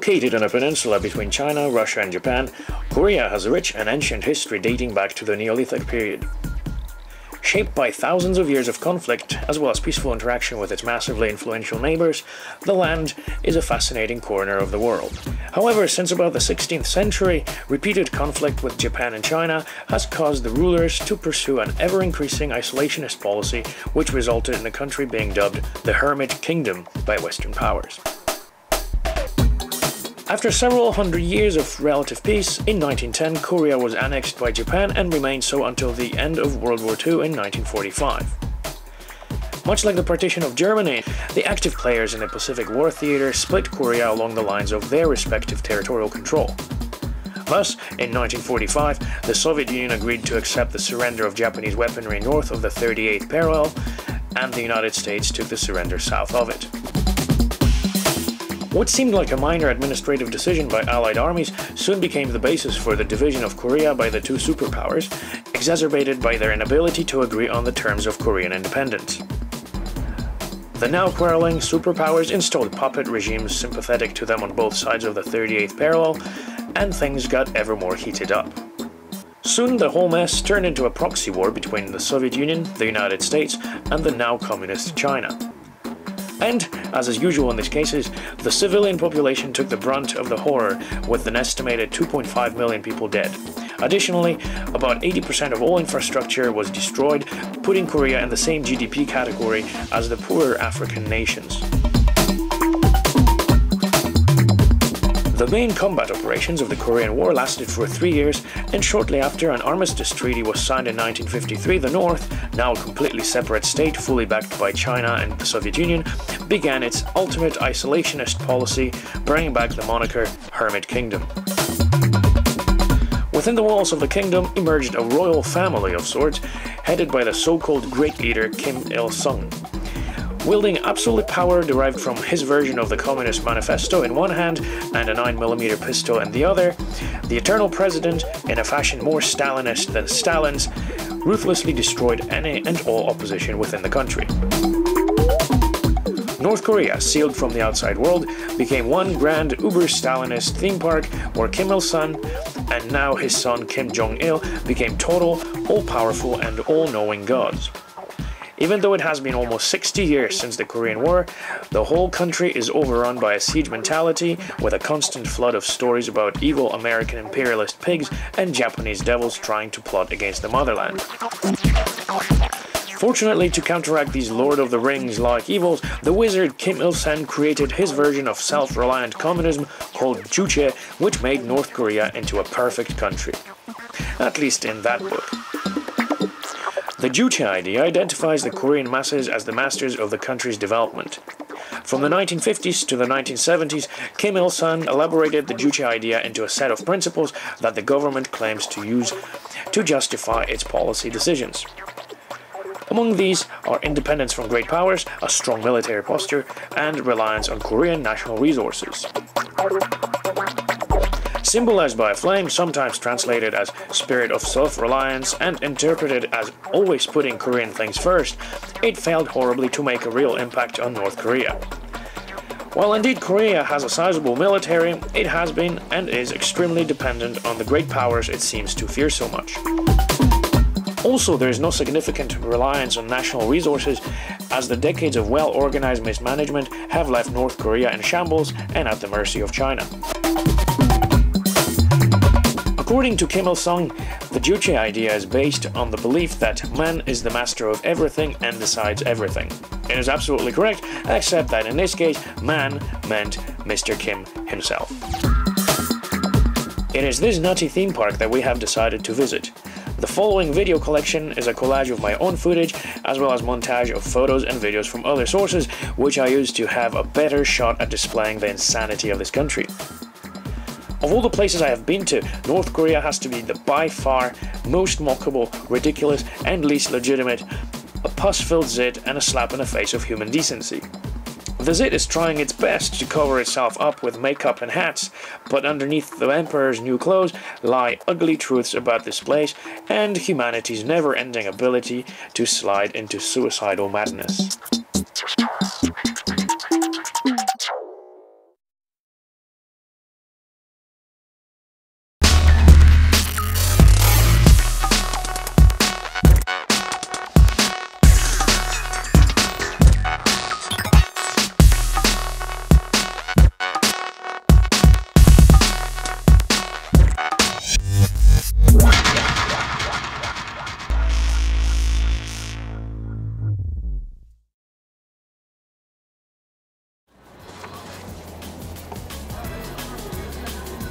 Located on a peninsula between China, Russia and Japan, Korea has a rich and ancient history dating back to the Neolithic period. Shaped by thousands of years of conflict, as well as peaceful interaction with its massively influential neighbors, the land is a fascinating corner of the world. However, since about the 16th century, repeated conflict with Japan and China has caused the rulers to pursue an ever-increasing isolationist policy, which resulted in the country being dubbed the Hermit Kingdom by Western powers. After several hundred years of relative peace, in 1910 Korea was annexed by Japan and remained so until the end of World War II in 1945. Much like the partition of Germany, the active players in the Pacific War theater split Korea along the lines of their respective territorial control. Thus, in 1945, the Soviet Union agreed to accept the surrender of Japanese weaponry north of the 38th parallel, and the United States took the surrender south of it. What seemed like a minor administrative decision by Allied armies soon became the basis for the division of Korea by the two superpowers, exacerbated by their inability to agree on the terms of Korean independence. The now quarreling superpowers installed puppet regimes sympathetic to them on both sides of the 38th parallel, and things got ever more heated up. Soon the whole mess turned into a proxy war between the Soviet Union, the United States, and the now communist China. And, as is usual in these cases, the civilian population took the brunt of the horror, with an estimated 2.5 million people dead. Additionally, about 80% of all infrastructure was destroyed, putting Korea in the same GDP category as the poorer African nations. The main combat operations of the Korean War lasted for 3 years, and shortly after an armistice treaty was signed in 1953, the North, now a completely separate state fully backed by China and the Soviet Union, began its ultimate isolationist policy, bringing back the moniker Hermit Kingdom. Within the walls of the kingdom emerged a royal family of sorts, headed by the so-called great leader Kim Il-sung. Wielding absolute power derived from his version of the Communist Manifesto in one hand and a 9mm pistol in the other, the eternal president, in a fashion more Stalinist than Stalin's, ruthlessly destroyed any and all opposition within the country. North Korea, sealed from the outside world, became one grand uber-Stalinist theme park where Kim Il-sung and now his son Kim Jong-il became total, all-powerful and all-knowing gods. Even though it has been almost 60 years since the Korean War, the whole country is overrun by a siege mentality with a constant flood of stories about evil American imperialist pigs and Japanese devils trying to plot against the motherland. Fortunately, to counteract these Lord of the Rings-like evils, the wizard Kim Il-sung created his version of self-reliant communism called Juche, which made North Korea into a perfect country. At least in that book. The Juche idea identifies the Korean masses as the masters of the country's development. From the 1950s to the 1970s, Kim Il-sung elaborated the Juche idea into a set of principles that the government claims to use to justify its policy decisions. Among these are independence from great powers, a strong military posture, and reliance on Korean national resources. Symbolized by a flame, sometimes translated as spirit of self-reliance and interpreted as always putting Korean things first, it failed horribly to make a real impact on North Korea. While indeed Korea has a sizable military, it has been and is extremely dependent on the great powers it seems to fear so much. Also, there is no significant reliance on national resources, as the decades of well-organized mismanagement have left North Korea in shambles and at the mercy of China. According to Kim Il-sung, the Juche idea is based on the belief that man is the master of everything and decides everything. It is absolutely correct, except that in this case, man meant Mr. Kim himself. It is this nutty theme park that we have decided to visit. The following video collection is a collage of my own footage, as well as montage of photos and videos from other sources, which I use to have a better shot at displaying the insanity of this country. Of all the places I have been to, North Korea has to be the by far most mockable, ridiculous, and least legitimate, a pus-filled zit and a slap in the face of human decency. The zit is trying its best to cover itself up with makeup and hats, but underneath the emperor's new clothes lie ugly truths about this place and humanity's never-ending ability to slide into suicidal madness.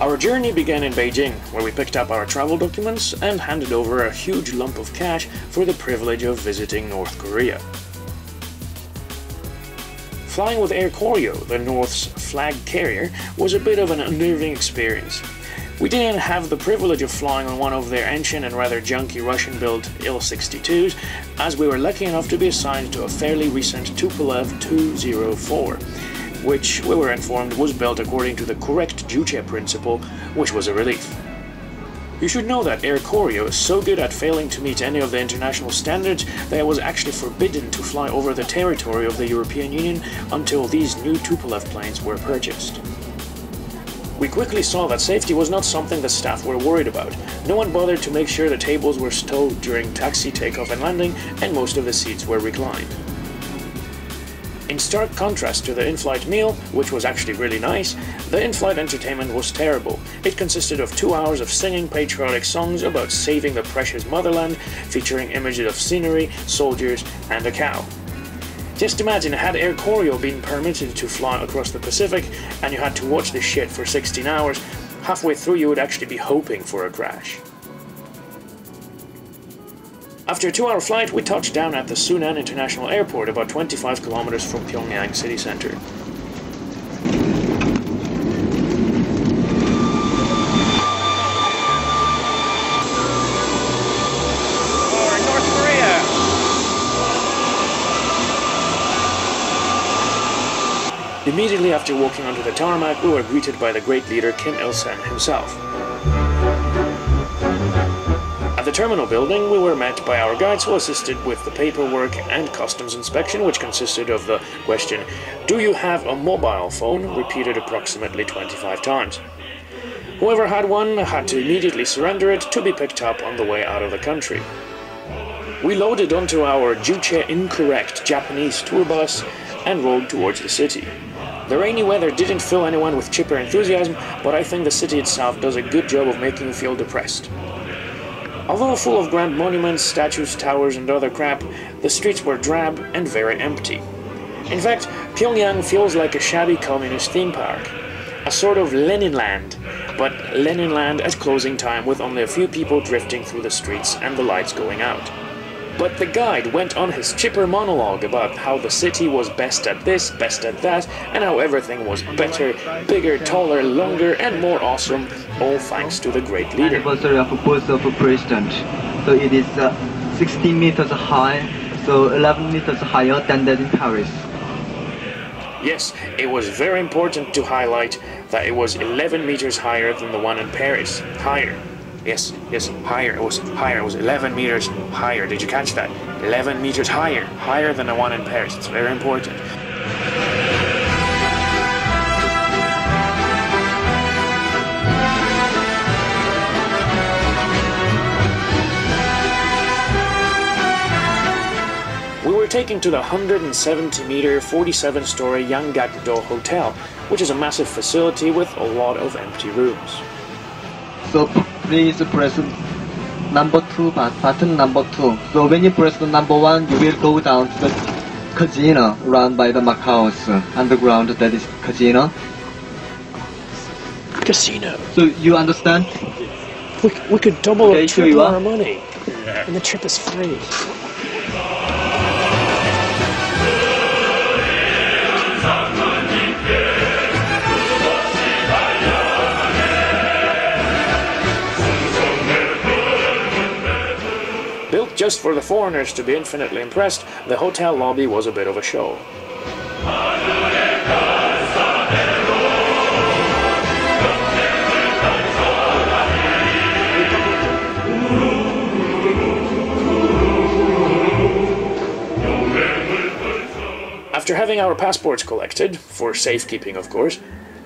Our journey began in Beijing, where we picked up our travel documents and handed over a huge lump of cash for the privilege of visiting North Korea. Flying with Air Koryo, the North's flag carrier, was a bit of an unnerving experience. We didn't have the privilege of flying on one of their ancient and rather junky Russian-built Il-62s, as we were lucky enough to be assigned to a fairly recent Tupolev Tu-04, which we were informed was built according to the correct Juche principle, which was a relief. You should know that Air Koryo is so good at failing to meet any of the international standards that it was actually forbidden to fly over the territory of the European Union until these new Tupolev planes were purchased. We quickly saw that safety was not something the staff were worried about. No one bothered to make sure the tables were stowed during taxi takeoff and landing, and most of the seats were reclined. In stark contrast to the in-flight meal, which was actually really nice, the in-flight entertainment was terrible. It consisted of 2 hours of singing patriotic songs about saving the precious motherland, featuring images of scenery, soldiers, and a cow. Just imagine, had Air Koryo been permitted to fly across the Pacific, and you had to watch this shit for 16 hours, halfway through you would actually be hoping for a crash. After a 2-hour flight, we touched down at the Sunan International Airport, about 25 kilometers from Pyongyang city center. For North Korea! Immediately after walking onto the tarmac, we were greeted by the great leader Kim Il-sung himself. At the terminal building, we were met by our guides who assisted with the paperwork and customs inspection, which consisted of the question, "Do you have a mobile phone?" repeated approximately 25 times. Whoever had one had to immediately surrender it to be picked up on the way out of the country. We loaded onto our Juche incorrect Japanese tour bus and rode towards the city. The rainy weather didn't fill anyone with chipper enthusiasm, but I think the city itself does a good job of making you feel depressed. Although full of grand monuments, statues, towers and other crap, the streets were drab and very empty. In fact, Pyongyang feels like a shabby communist theme park. A sort of Leninland, but Leninland at closing time with only a few people drifting through the streets and the lights going out. But the guide went on his chipper monologue about how the city was best at this, best at that, and how everything was better, bigger, taller, longer, and more awesome, all thanks to the great leader. Anniversary of birth of a president. So it is 16 meters high, so 11 meters higher than that in Paris. Yes, it was very important to highlight that it was 11 meters higher than the one in Paris. Higher. Yes, higher. It was higher. It was 11 meters higher. Did you catch that? 11 meters higher. Higher than the one in Paris. It's very important. We were taken to the 170-meter, 47-story Yanggakdo Hotel, which is a massive facility with a lot of empty rooms. So please press number 2 button number 2. So when you press the number 1, you will go down to the casino run by the Macau's underground. That is casino. Casino. So you understand? We could double or triple our you money, and the trip is free. Built just for the foreigners to be infinitely impressed, the hotel lobby was a bit of a show. After having our passports collected, for safekeeping of course,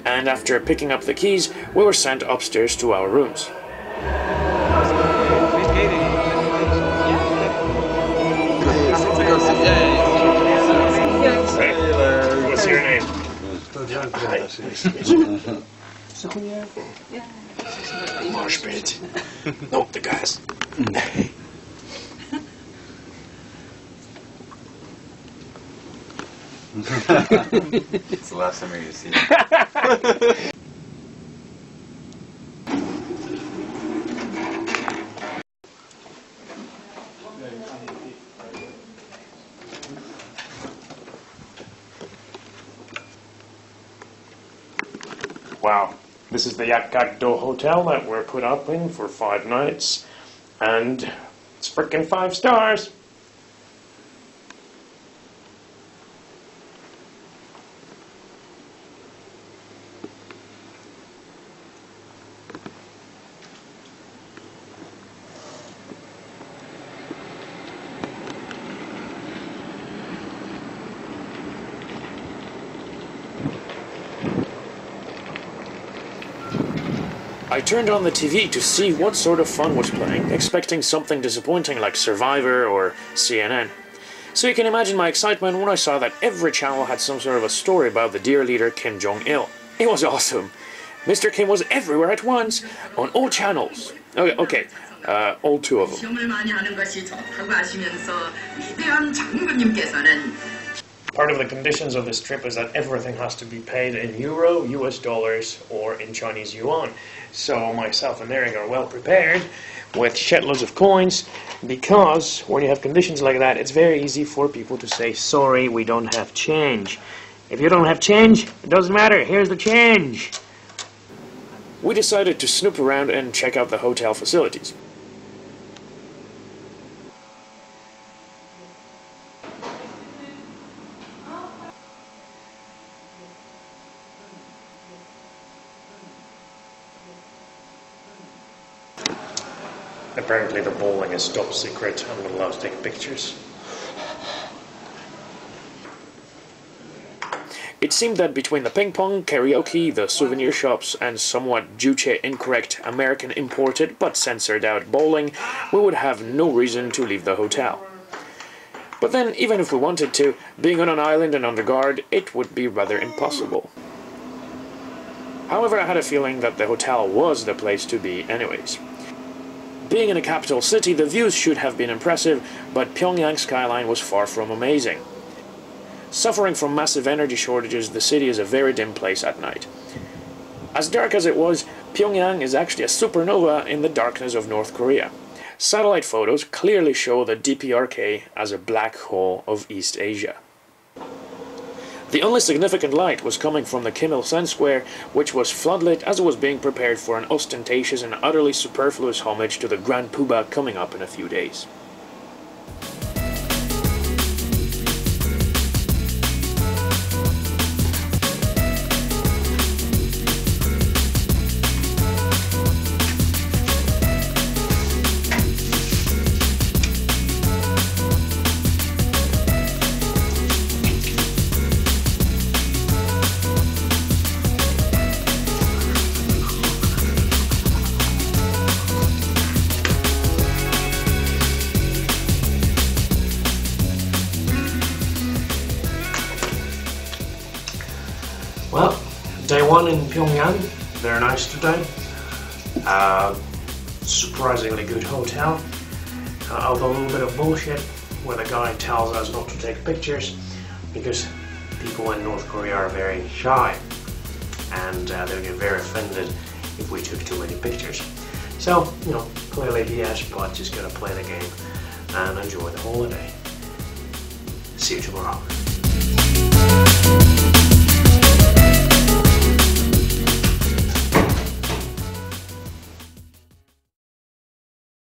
and after picking up the keys, we were sent upstairs to our rooms. What's your name? Marsh pit. Nope, the guys. It's the last time you're gonna see it. Wow, this is the Yakgakdo hotel that we're put up in for 5 nights, and it's frickin' 5 stars! I turned on the TV to see what sort of fun was playing, expecting something disappointing like Survivor or CNN. So you can imagine my excitement when I saw that every channel had some sort of a story about the dear leader Kim Jong-il. It was awesome. Mr. Kim was everywhere at once, on all channels. Okay, all 2 of them. Part of the conditions of this trip is that everything has to be paid in euro, US dollars, or in Chinese yuan. So myself and Eric are well prepared with shitloads of coins, because when you have conditions like that, it's very easy for people to say, sorry, we don't have change. If you don't have change, it doesn't matter, here's the change. We decided to snoop around and check out the hotel facilities. Apparently the bowling is top secret. I'm not allowed to take pictures. It seemed that between the ping pong, karaoke, the souvenir shops, and somewhat juche incorrect American imported but censored out bowling, we would have no reason to leave the hotel. But then, even if we wanted to, being on an island and under guard, it would be rather impossible. However, I had a feeling that the hotel was the place to be anyways. Being in a capital city, the views should have been impressive, but Pyongyang's skyline was far from amazing. Suffering from massive energy shortages, the city is a very dim place at night. As dark as it was, Pyongyang is actually a supernova in the darkness of North Korea. Satellite photos clearly show the DPRK as a black hole of East Asia. The only significant light was coming from the Kim Il-sung Square, which was floodlit as it was being prepared for an ostentatious and utterly superfluous homage to the Grand Poobah coming up in a few days. Well, day 1 in Pyongyang, very nice today. Surprisingly good hotel, although a little bit of bullshit where the guy tells us not to take pictures because people in North Korea are very shy and they'll get very offended if we took too many pictures. So, you know, clearly BS, but just gotta play the game and enjoy the holiday. See you tomorrow.